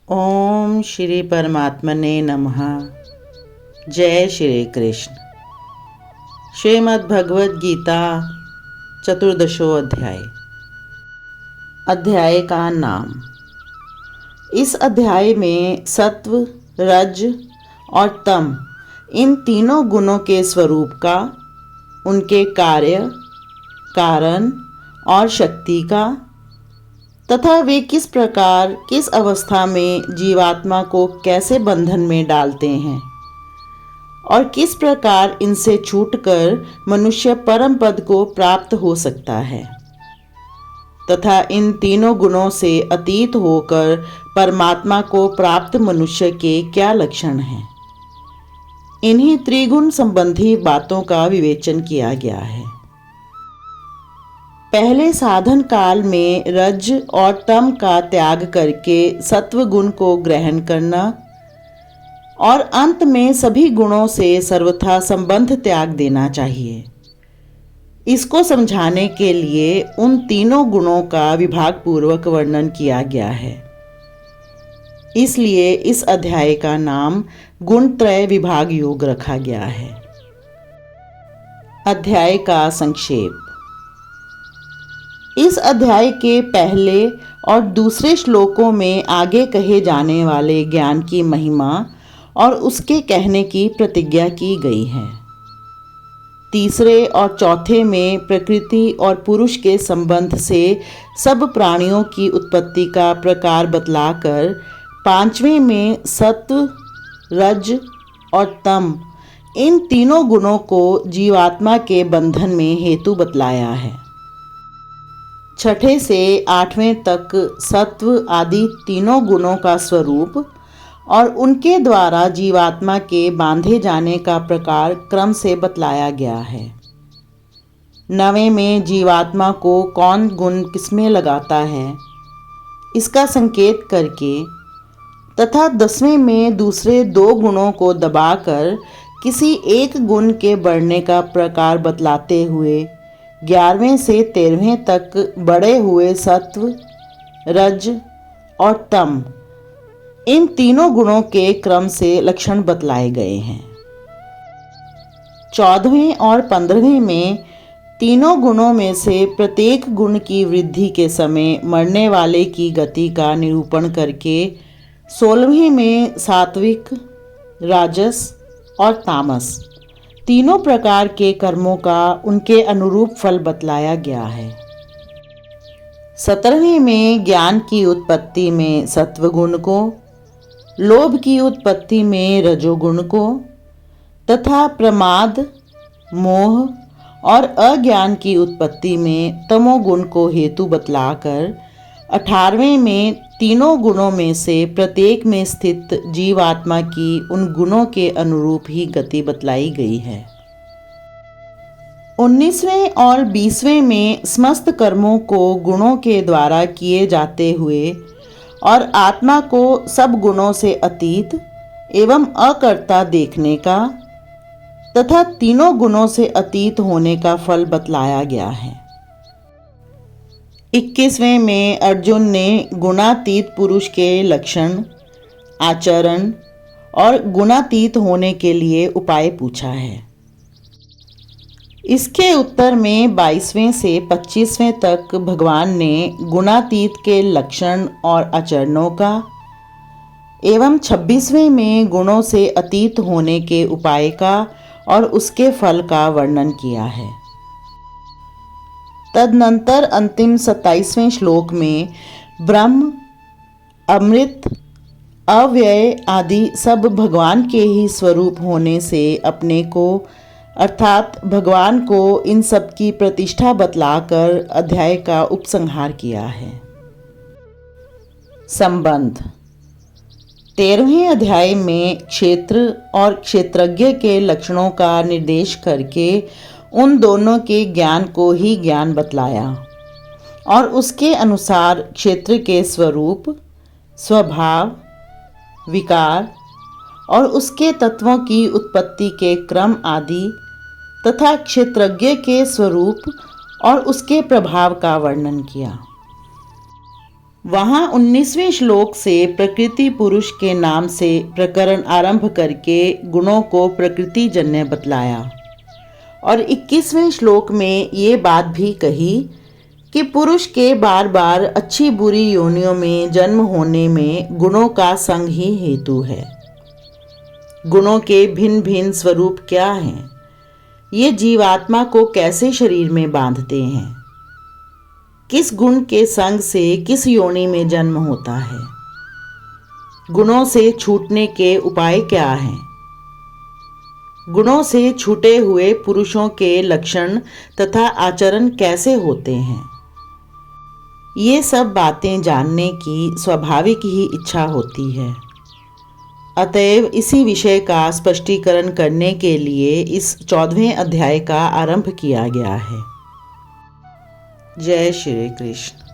ओम श्री परमात्मने नमः। जय श्री कृष्ण। श्रीमद् भगवद गीता चतुर्दशो अध्याय। अध्याय का नाम। इस अध्याय में सत्व, रज और तम इन तीनों गुणों के स्वरूप का, उनके कार्य, कारण और शक्ति का तथा वे किस प्रकार किस अवस्था में जीवात्मा को कैसे बंधन में डालते हैं और किस प्रकार इनसे छूटकर मनुष्य परम पद को प्राप्त हो सकता है तथा इन तीनों गुणों से अतीत होकर परमात्मा को प्राप्त मनुष्य के क्या लक्षण हैं, इन्हीं त्रिगुण संबंधी बातों का विवेचन किया गया है। पहले साधन काल में रज और तम का त्याग करके सत्व गुण को ग्रहण करना और अंत में सभी गुणों से सर्वथा संबंध त्याग देना चाहिए। इसको समझाने के लिए उन तीनों गुणों का विभाग पूर्वक वर्णन किया गया है। इसलिए इस अध्याय का नाम गुणत्रय विभाग योग रखा गया है। अध्याय का संक्षेप। इस अध्याय के पहले और दूसरे श्लोकों में आगे कहे जाने वाले ज्ञान की महिमा और उसके कहने की प्रतिज्ञा की गई है। तीसरे और चौथे में प्रकृति और पुरुष के संबंध से सब प्राणियों की उत्पत्ति का प्रकार बतलाकर पांचवें में सत्व, रज और तम इन तीनों गुणों को जीवात्मा के बंधन में हेतु बतलाया है। छठे से आठवें तक सत्व आदि तीनों गुणों का स्वरूप और उनके द्वारा जीवात्मा के बांधे जाने का प्रकार क्रम से बतलाया गया है। नवें में जीवात्मा को कौन गुण किसमें लगाता है इसका संकेत करके तथा 10वें में दूसरे दो गुणों को दबाकर किसी एक गुण के बढ़ने का प्रकार बतलाते हुए 11वें से 13वें तक बढ़े हुए सत्व, रज और तम इन तीनों गुणों के क्रम से लक्षण बतलाए गए हैं। 14वें और 15वें में तीनों गुणों में से प्रत्येक गुण की वृद्धि के समय मरने वाले की गति का निरूपण करके 16वें में सात्विक, राजस और तामस तीनों प्रकार के कर्मों का उनके अनुरूप फल बतलाया गया है। 17वें में ज्ञान की उत्पत्ति में सत्वगुण को, लोभ की उत्पत्ति में रजोगुण को तथा प्रमाद, मोह और अज्ञान की उत्पत्ति में तमोगुण को हेतु बतलाकर 18वें में तीनों गुणों में से प्रत्येक में स्थित जीवात्मा की उन गुणों के अनुरूप ही गति बतलाई गई है। 19वें और 20वें में समस्त कर्मों को गुणों के द्वारा किए जाते हुए और आत्मा को सब गुणों से अतीत एवं अकर्ता देखने का तथा तीनों गुणों से अतीत होने का फल बतलाया गया है। 21वें में अर्जुन ने गुणातीत पुरुष के लक्षण, आचरण और गुणातीत होने के लिए उपाय पूछा है। इसके उत्तर में 22वें से 25वें तक भगवान ने गुणातीत के लक्षण और आचरणों का एवं 26वें में गुणों से अतीत होने के उपाय का और उसके फल का वर्णन किया है। तदनंतर अंतिम 27वें श्लोक में ब्रह्म, अमृत, अव्यय आदि सब भगवान के ही स्वरूप होने से अपने को अर्थात भगवान को इन सब की प्रतिष्ठा बतलाकर अध्याय का उपसंहार किया है। संबंध। 13वें अध्याय में क्षेत्र और क्षेत्रज्ञ के लक्षणों का निर्देश करके उन दोनों के ज्ञान को ही ज्ञान बतलाया और उसके अनुसार क्षेत्र के स्वरूप, स्वभाव, विकार और उसके तत्वों की उत्पत्ति के क्रम आदि तथा क्षेत्रज्ञ के स्वरूप और उसके प्रभाव का वर्णन किया। वहाँ 19वें श्लोक से प्रकृति पुरुष के नाम से प्रकरण आरंभ करके गुणों को प्रकृति जन्य बतलाया और 21वें श्लोक में ये बात भी कही कि पुरुष के बार बार अच्छी बुरी योनियों में जन्म होने में गुणों का संग ही हेतु है। गुणों के भिन्न भिन्न स्वरूप क्या हैं? ये जीवात्मा को कैसे शरीर में बांधते हैं? किस गुण के संग से किस योनि में जन्म होता है? गुणों से छूटने के उपाय क्या हैं? गुणों से छूटे हुए पुरुषों के लक्षण तथा आचरण कैसे होते हैं? ये सब बातें जानने की स्वाभाविक ही इच्छा होती है। अतएव इसी विषय का स्पष्टीकरण करने के लिए इस 14वें अध्याय का आरंभ किया गया है। जय श्री कृष्ण।